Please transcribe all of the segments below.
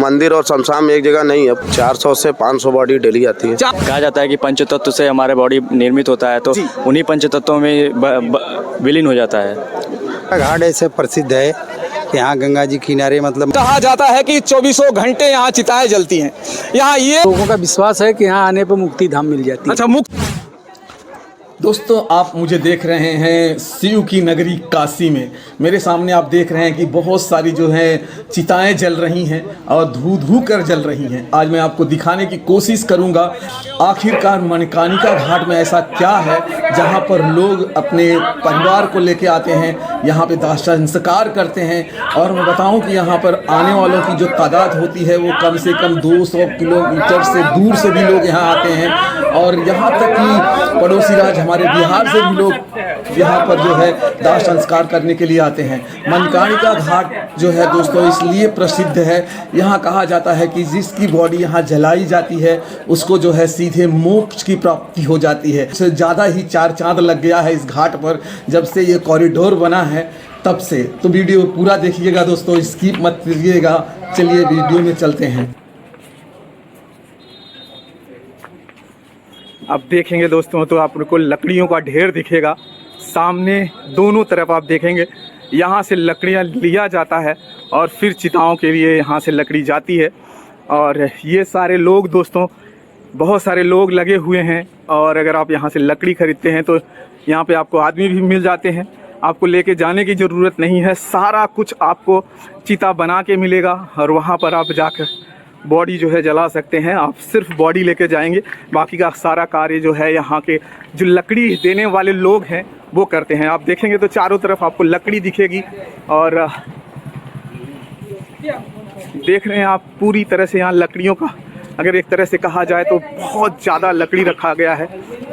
मंदिर और शमशान एक जगह नहीं है। 400 से 500 बॉडी डेली आती है। कहा जाता है कि पंचतत्व से हमारे बॉडी निर्मित होता है, तो उन्हीं पंचतत्वों में विलीन हो जाता है। घाट ऐसे प्रसिद्ध है कि यहाँ गंगा जी किनारे मतलब कहा जाता है कि 24 घंटे यहाँ चिताएं जलती हैं। यहाँ ये लोगों का विश्वास है कि यहाँ आने पर मुक्ति धाम मिल जाती है। अच्छा मुक्त दोस्तों, आप मुझे देख रहे हैं शिव की नगरी काशी में। मेरे सामने आप देख रहे हैं कि बहुत सारी जो है चिताएं जल रही हैं और धू धू कर जल रही हैं। आज मैं आपको दिखाने की कोशिश करूंगा आखिरकार मणिकर्णिका घाट में ऐसा क्या है जहां पर लोग अपने परिवार को लेके आते हैं, यहां पे दाह संस्कार करते हैं। और मैं बताऊं कि यहां पर आने वालों की जो तादाद होती है वो कम से कम 200 किलोमीटर से दूर से भी लोग यहाँ आते हैं। और यहाँ तक कि पड़ोसी राज्य हमारे बिहार से भी लोग यहाँ पर जो है दाह संस्कार करने के लिए आते हैं। मणिकर्णिका घाट जो है दोस्तों इसलिए प्रसिद्ध है, यहाँ कहा जाता है कि जिसकी बॉडी यहाँ जलाई जाती है उसको जो है सीधे मोक्ष की प्राप्ति हो जाती है। उससे ज़्यादा ही चार चांद लग गया है इस घाट पर जब से ये कॉरिडोर बना है तब से। तो वीडियो पूरा देखिएगा दोस्तों, स्किप मत कीजिएगा। चलिए वीडियो में चलते हैं। आप देखेंगे दोस्तों तो आपको लकड़ियों का ढेर दिखेगा सामने, दोनों तरफ आप देखेंगे। यहाँ से लकड़ियाँ लिया जाता है और फिर चिताओं के लिए यहाँ से लकड़ी जाती है। और ये सारे लोग दोस्तों, बहुत सारे लोग लगे हुए हैं। और अगर आप यहाँ से लकड़ी ख़रीदते हैं तो यहाँ पे आपको आदमी भी मिल जाते हैं, आपको लेके जाने की ज़रूरत नहीं है। सारा कुछ आपको चिता बना के मिलेगा और वहाँ पर आप जाकर बॉडी जो है जला सकते हैं। आप सिर्फ बॉडी लेके जाएंगे, बाकी का सारा कार्य जो है यहाँ के जो लकड़ी देने वाले लोग हैं वो करते हैं। आप देखेंगे तो चारों तरफ आपको लकड़ी दिखेगी और देख रहे हैं आप पूरी तरह से यहाँ लकड़ियों का, अगर एक तरह से कहा जाए तो बहुत ज़्यादा लकड़ी रखा गया है।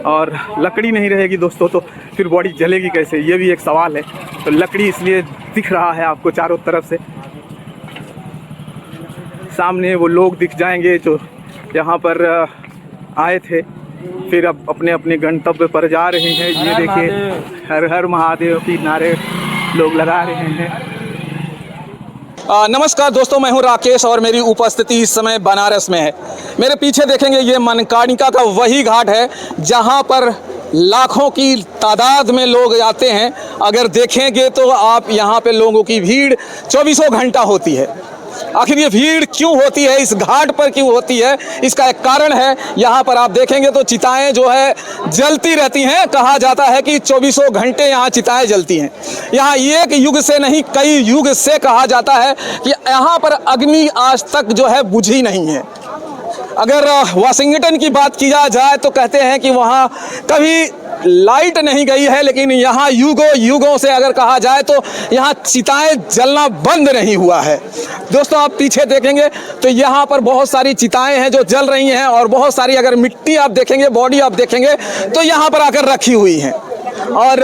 और लकड़ी नहीं रहेगी दोस्तों तो फिर बॉडी जलेगी कैसे, ये भी एक सवाल है। तो लकड़ी इसलिए दिख रहा है आपको चारों तरफ से। सामने वो लोग दिख जाएंगे जो यहाँ पर आए थे, फिर अब अपने अपने गंतव्य पर जा रहे हैं। ये देखिए हर हर महादेव की नारे लोग लगा रहे हैं। नमस्कार दोस्तों, मैं हूं राकेश और मेरी उपस्थिति इस समय बनारस में है। मेरे पीछे देखेंगे ये मणिकर्णिका का वही घाट है जहां पर लाखों की तादाद में लोग आते हैं। अगर देखेंगे तो आप यहाँ पे लोगों की भीड़ 24 घंटा होती है। आखिर ये भीड़ क्यों होती है, इस घाट पर क्यों होती है, इसका एक कारण है। यहाँ पर आप देखेंगे तो चिताएं जो है जलती रहती हैं। कहा जाता है कि 24 घंटे यहाँ चिताएं जलती हैं। यहाँ एक युग से नहीं कई युग से कहा जाता है कि यहाँ पर अग्नि आज तक जो है बुझी नहीं है। अगर वाशिंगटन की बात किया जाए तो कहते हैं कि वहाँ कभी लाइट नहीं गई है, लेकिन यहाँ युगों युगों से अगर कहा जाए तो यहाँ चिताएं जलना बंद नहीं हुआ है। दोस्तों आप पीछे देखेंगे तो यहाँ पर बहुत सारी चिताएं हैं जो जल रही हैं और बहुत सारी अगर मिट्टी आप देखेंगे, बॉडी आप देखेंगे तो यहाँ पर आकर रखी हुई हैं। और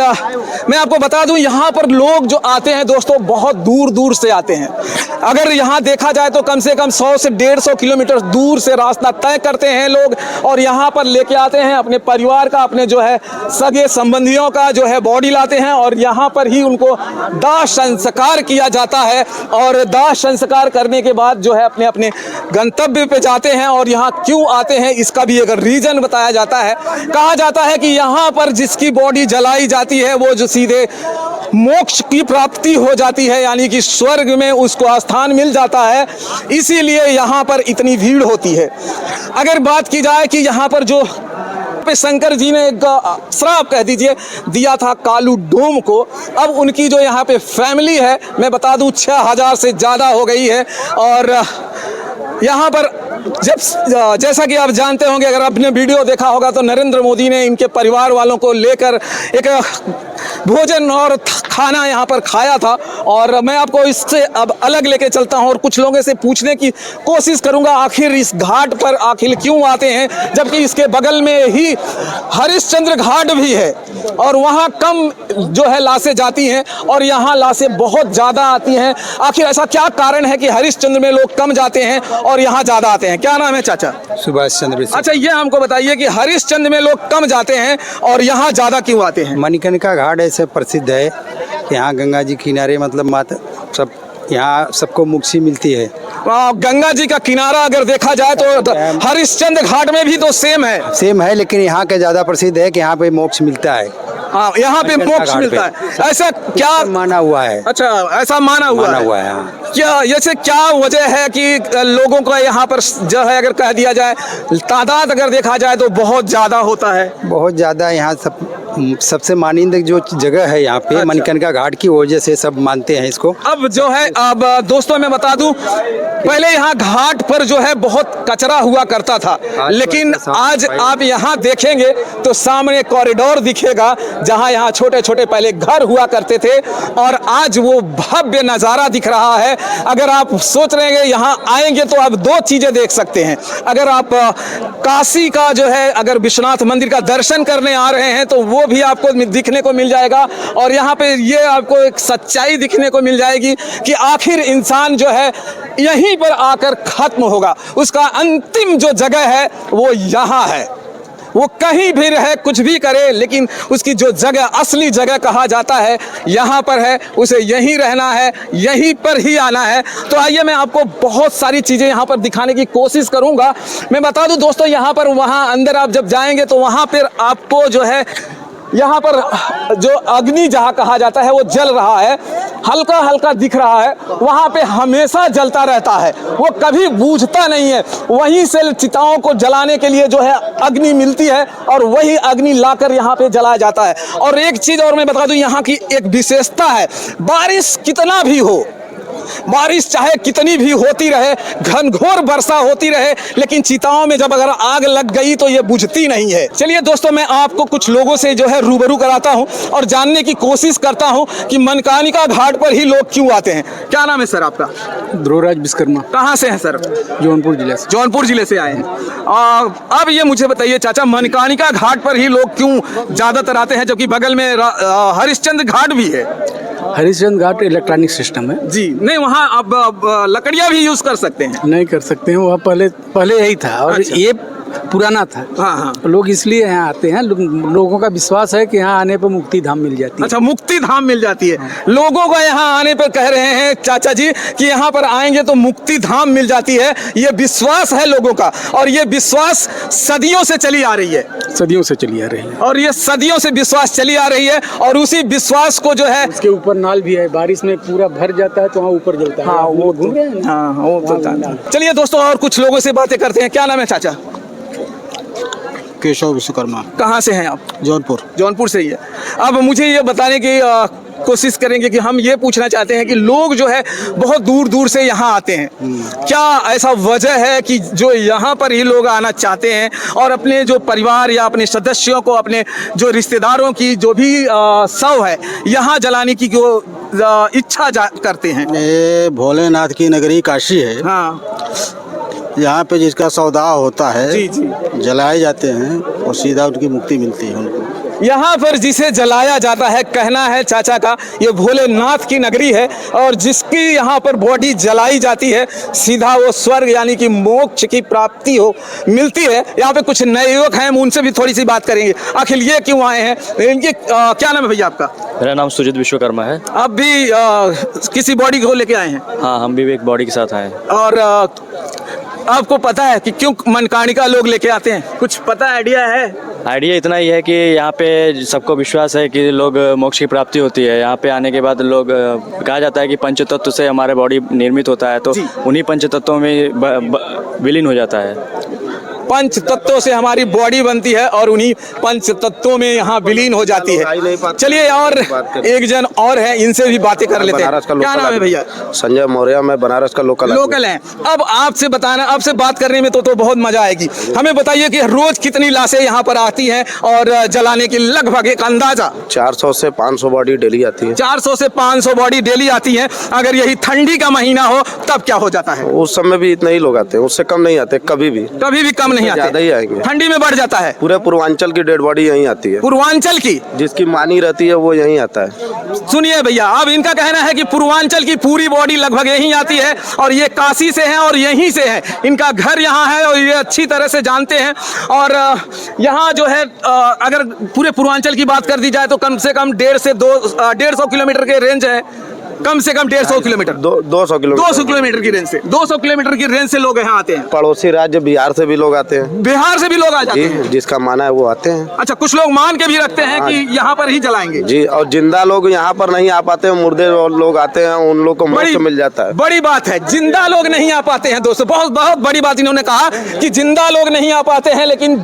मैं आपको बता दूं यहाँ पर लोग जो आते हैं दोस्तों बहुत दूर दूर से आते हैं। अगर यहाँ देखा जाए तो कम से कम 100 से 150 किलोमीटर दूर से रास्ता तय करते हैं लोग और यहाँ पर लेके आते हैं अपने परिवार का, अपने जो है सगे संबंधियों का जो है बॉडी लाते हैं और यहाँ पर ही उनको दाह संस्कार किया जाता है। और दाह संस्कार करने के बाद जो है अपने अपने गंतव्य पे जाते हैं। और यहाँ क्यों आते हैं इसका भी एक रीज़न बताया जाता है। कहा जाता है कि यहाँ पर जिसकी बॉडी जलाई जाती है वो जो सीधे मोक्ष की प्राप्ति हो जाती है, यानी कि स्वर्ग में उसको स्थान मिल जाता है। इसीलिए यहाँ पर इतनी भीड़ होती है। अगर बात की जाए कि यहाँ पर जो शंकर जी ने एक श्राप कह दीजिए दिया था कालू डोम को, अब उनकी जो यहाँ पे फैमिली है मैं बता दूं 6000 से ज़्यादा हो गई है। और यहाँ पर जैसा कि आप जानते होंगे, अगर आपने वीडियो देखा होगा तो नरेंद्र मोदी ने इनके परिवार वालों को लेकर एक भोजन और खाना यहाँ पर खाया था। और मैं आपको इससे अब अलग लेके चलता हूँ और कुछ लोगों से पूछने की कोशिश करूँगा आखिर इस घाट पर आखिर क्यों आते हैं, जबकि इसके बगल में ही हरिश्चंद्र घाट भी है और वहाँ कम जो है लाशें जाती हैं और यहाँ लाशें बहुत ज़्यादा आती हैं। आखिर ऐसा क्या कारण है कि हरिश्चंद्र में लोग कम जाते हैं और यहाँ ज़्यादा आते हैं? क्या नाम है चाचा? सुभाष चंद्र। अच्छा, ये हमको बताइए कि हरिश्चंद्र में लोग कम जाते हैं और यहाँ ज़्यादा क्यों आते हैं? मणिकर्णिका घाट ऐसे प्रसिद्ध है, यहाँ गंगा जी किनारे मतलब माता सब यहाँ सबको मुक्ति मिलती है। गंगा जी का किनारा अगर देखा जाए तो हरिश्चंद्र घाट में भी तो सेम है, लेकिन यहाँ के ज़्यादा प्रसिद्ध है कि यहाँ पे मोक्ष मिलता है। हाँ, यहाँ पे मोक्ष मिलता है, ऐसा क्या माना हुआ है? अच्छा, ऐसा माना हुआ है। हाँ। क्या ऐसे क्या वजह है कि लोगों का यहाँ पर जो है अगर कह दिया जाए तादाद अगर देखा जाए तो बहुत ज़्यादा होता है? बहुत ज़्यादा यहाँ सबसे मानिंद जो जगह है यहाँ पे मणिकर्णिका घाट की वजह से सब मानते हैं इसको। अब जो है, अब दोस्तों मैं बता दूं, पहले यहाँ घाट पर जो है बहुत कचरा हुआ करता था, लेकिन आज आप यहाँ देखेंगे तो सामने कॉरिडोर दिखेगा जहाँ यहाँ छोटे छोटे पहले घर हुआ करते थे और आज वो भव्य नज़ारा दिख रहा है। अगर आप सोच रहे हैं यहाँ आएंगे तो आप दो चीज़ें देख सकते हैं। अगर आप काशी का जो है अगर विश्वनाथ मंदिर का दर्शन करने आ रहे हैं तो वो भी आपको दिखने को मिल जाएगा और यहाँ पे ये आपको एक सच्चाई दिखने को मिल जाएगी कि आखिर इंसान जो है यहीं पर आकर खत्म होगा, उसका अंतिम जो जगह है वो यहाँ है। वो कहीं भी रहे, कुछ भी करे, लेकिन उसकी जो जगह, असली जगह कहा जाता है यहाँ पर है, उसे यहीं रहना है, यहीं पर ही आना है। तो आइए मैं आपको बहुत सारी चीज़ें यहाँ पर दिखाने की कोशिश करूँगा। मैं बता दूँ दोस्तों, यहाँ पर वहाँ अंदर आप जब जाएंगे तो वहाँ पर आपको जो है यहाँ पर जो अग्नि जहाँ कहा जाता है वो जल रहा है, हल्का हल्का दिख रहा है, वहाँ पे हमेशा जलता रहता है, वो कभी बूझता नहीं है। वहीं से चिताओं को जलाने के लिए जो है अग्नि मिलती है और वही अग्नि लाकर यहाँ पे जलाया जाता है। और एक चीज़ और मैं बता दूँ, यहाँ की एक विशेषता है, बारिश कितना भी हो, बारिश चाहे कितनी भी होती रहे, घनघोर वर्षा होती रहे, लेकिन चिताओं में जब अगर आग लग गई तो ये बुझती नहीं है। चलिए दोस्तों, मैं आपको कुछ लोगों से जो है रूबरू कराता हूं और जानने की कोशिश करता हूं कि मणिकर्णिका घाट पर ही लोग क्यों आते हैं। क्या नाम है सर आपका? ध्रुवराज विश्वकर्मा। कहाँ से हैं सर? जौनपुर जिले से। जौनपुर जिले से आए हैं। अब ये मुझे बताइए चाचा, मणिकर्णिका घाट पर ही लोग क्यों ज्यादातर आते हैं, जबकि बगल में हरिश्चंद्र घाट भी है? हरिश्चंद्र घाट इलेक्ट्रॉनिक सिस्टम है जी। नहीं, वहाँ अब लकड़ियाँ भी यूज कर सकते हैं? नहीं कर सकते हैं, वह पहले यही था और अच्छा। ये पुराना था। हाँ। लोग इसलिए यहाँ आते हैं, लोगों का विश्वास है कि यहाँ आने पर मुक्ति धाम मिल जाती है। अच्छा, मुक्ति धाम मिल जाती है। लोगों का यहाँ आने पर कह रहे हैं चाचा जी कि यहाँ पर आएंगे तो मुक्ति धाम मिल जाती है, ये विश्वास है लोगों का और ये विश्वास सदियों से चली आ रही है। सदियों से चली आ रही है और ये सदियों से विश्वास चली आ रही है और उसी विश्वास को जो है, उसके ऊपर नाल भी है, बारिश में पूरा भर जाता है तो वहाँ ऊपर जलता है। हाँ, वो घूम रहे हैं। हाँ, वो तो। चलिए दोस्तों, और कुछ लोगों से बातें करते हैं। क्या नाम है चाचा? केशव विश्वकर्मा। कहाँ से हैं आप? जौनपुर। जौनपुर से ही है। अब मुझे ये बताने की कोशिश करेंगे कि हम ये पूछना चाहते हैं कि लोग जो है बहुत दूर दूर से यहाँ आते हैं, क्या ऐसा वजह है कि जो यहाँ पर ही लोग आना चाहते हैं और अपने जो परिवार या अपने सदस्यों को, अपने जो रिश्तेदारों की जो भी शव है यहाँ जलाने की जो इच्छा करते हैं? ये भोलेनाथ की नगरी काशी है। हाँ, यहाँ पे जिसका सौदा होता है जी जी, जलाए जाते हैं और सीधा उनकी मुक्ति मिलती है उनको। यहाँ पर जिसे जलाया जाता है, कहना है चाचा का, ये भोलेनाथ की नगरी है और जिसकी यहाँ पर बॉडी जलाई जाती है सीधा वो स्वर्ग यानी कि मोक्ष की प्राप्ति मिलती है। यहाँ पे कुछ नए युवक हैं, हम उनसे भी थोड़ी सी बात करेंगे। आखिर ये क्यों आए हैं, इनके क्या नाम है भैया आपका? मेरा नाम सुजित विश्वकर्मा है। आप भी किसी बॉडी को लेके आए हैं? हाँ, हम भी एक बॉडी के साथ आए हैं। और आपको पता है कि क्यों मणिकर्णिका लोग लेके आते हैं? कुछ पता, आइडिया है? आइडिया इतना ही है कि यहाँ पे सबको विश्वास है कि लोग मोक्ष की प्राप्ति होती है। यहाँ पे आने के बाद लोग कहा जाता है कि पंचतत्व से हमारे बॉडी निर्मित होता है, तो उन्हीं पंचतत्वों में विलीन हो जाता है। पंच तत्वों से हमारी बॉडी बनती है और उन्हीं पंच तत्वों में यहाँ विलीन हो जाती है। चलिए, और एक जन और है, इनसे भी बातें कर लेते हैं। क्या नाम है भैया? संजय मौर्य। मैं बनारस का लोकल हैं। अब आपसे बताना, आपसे बात करने में तो बहुत मजा आएगी। हमें बताइए कि रोज कितनी लाशें यहाँ पर आती हैं और जलाने की लगभग एक अंदाजा? 400 से 500 बॉडी डेली आती है। 400 से 500 बॉडी डेली आती है। अगर यही ठंडी का महीना हो तब क्या हो जाता है? उस समय भी इतने ही लोग आते हैं, उससे कम नहीं आते कभी भी कम नहीं आते, ज्यादा ही आएंगे। ठंडी में बढ़ जाता है। पूरे पूर्वांचल की डेड बॉडी यहीं आती है। पूर्वांचल की जिसकी मानी रहती है वो यहीं आता है। सुनिए भैया, अब इनका कहना है कि पूर्वांचल की पूरी बॉडी लगभग यहीं आती है और ये काशी से हैं और यहीं से है, इनका घर यहाँ है और ये अच्छी तरह से जानते हैं। और यहाँ जो है अगर पूरे पूर्वांचल की बात कर दी जाए तो कम से कम 150 से 250 किलोमीटर के रेंज है कम से कम 150 किलोमीटर, 200 किलोमीटर 200 किलोमीटर की रेंज से, 200 किलोमीटर की रेंज से लोग यहाँ आते हैं। पड़ोसी राज्य बिहार से भी लोग आते हैं बिहार से भी लोग आ जाते जी, हैं। जिसका माना है वो आते हैं अच्छा, कुछ लोग मान के भी रखते हैं कि यहाँ पर ही जलाएंगे। जी। और जिंदा लोग यहाँ पर नहीं आ पाते, मुर्दे लोग आते हैं, उन लोग को मोक्ष मिल जाता है। बड़ी बात है, जिंदा लोग नहीं आ पाते हैं दोस्तों, बहुत बहुत बड़ी बात इन्होंने कहा कि जिंदा लोग नहीं आ पाते हैं, लेकिन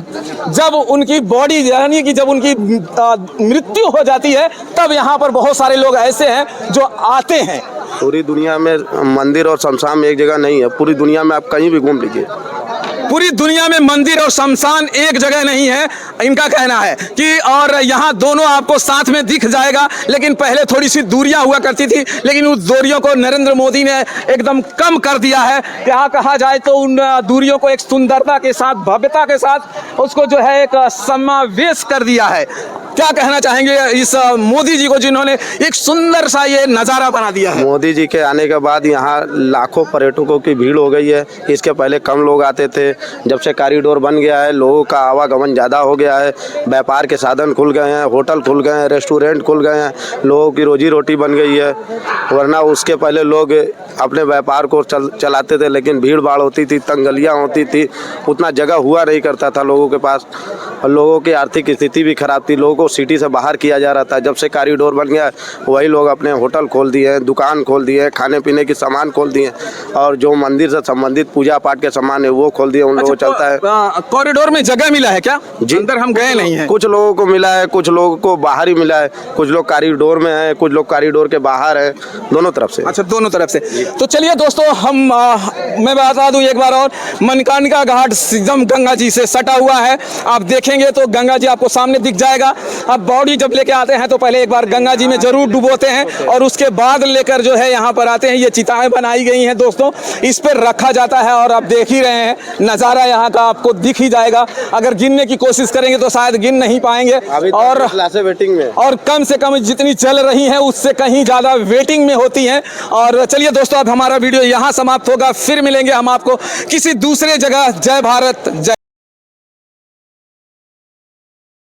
जब उनकी बॉडी यानी कि जब उनकी मृत्यु हो जाती है तब यहाँ पर बहुत सारे लोग ऐसे हैं जो आते हैं। पूरी दुनिया में मंदिर और शमशान एक जगह नहीं है, पूरी दुनिया में आप कहीं भी घूम लीजिए। पूरी दुनिया में मंदिर और शमशान एक जगह नहीं है, इनका कहना है कि और यहाँ दोनों आपको साथ में दिख जाएगा, लेकिन पहले थोड़ी सी दूरियां हुआ करती थी, लेकिन उस दूरियों को नरेंद्र मोदी ने एकदम कम कर दिया है। यहाँ कहा जाए तो उन दूरियों को एक सुंदरता के साथ, भव्यता के साथ उसको जो है एक समावेश कर दिया है। क्या कहना चाहेंगे इस मोदी जी को जिन्होंने एक सुंदर सा ये नज़ारा बना दिया है? मोदी जी के आने के बाद यहाँ लाखों पर्यटकों की भीड़ हो गई है। इसके पहले कम लोग आते थे, जब से कॉरिडोर बन गया है लोगों का आवागमन ज़्यादा हो गया है, व्यापार के साधन खुल गए हैं, होटल खुल गए हैं, रेस्टोरेंट खुल गए हैं, लोगों की रोजी रोटी बन गई है। वरना उसके पहले लोग अपने व्यापार को चलाते थे, लेकिन भीड़ भाड़ होती थी, तंगलियाँ होती थी, उतना जगह हुआ नहीं करता था लोगों के पास, और लोगों की आर्थिक स्थिति भी खराब थी, लोगों को सिटी से बाहर किया जा रहा था। जब से कॉरिडोर बन गया वही लोग अपने होटल खोल दिए हैं, दुकान खोल दिए हैं, खाने पीने की सामान खोल दिए, और जो मंदिर से संबंधित पूजा पाठ के सामान है वो खोल दिए, उन लोगों को चलता है। कॉरिडोर में जगह मिला है क्या जी? अंदर हम गए नहीं हैं। कुछ लोगों को मिला है, कुछ लोगों को बाहर ही मिला है, कुछ लोग कॉरिडोर में हैं, कुछ लोग कॉरिडोर के बाहर हैं, दोनों तरफ से। अच्छा, दोनों तरफ से। तो चलिए दोस्तों, मैं बता दूं एक बार और, मनकानिका घाट एकदम गंगा जी से सटा हुआ है। आप देखेंगे तो गंगा जी आपको सामने दिख जाएगा। अब बॉडी जब लेके आते हैं तो पहले एक बार गंगा जी में जरूर डुबोते हैं और उसके बाद लेकर जो है यहाँ पर आते हैं। ये चिताएं बनाई गई हैं दोस्तों, इस पर रखा जाता है और आप देख ही रहे हैं नज़ारा यहाँ का आपको दिख ही जाएगा। अगर गिनने की कोशिश करेंगे तो शायद गिन नहीं पाएंगे, और वेटिंग में, और कम से कम जितनी चल रही हैं उससे कहीं ज़्यादा वेटिंग में होती हैं। और चलिए दोस्तों, अब हमारा वीडियो यहाँ समाप्त होगा, फिर मिलेंगे हम आपको किसी दूसरे जगह। जय भारत, जय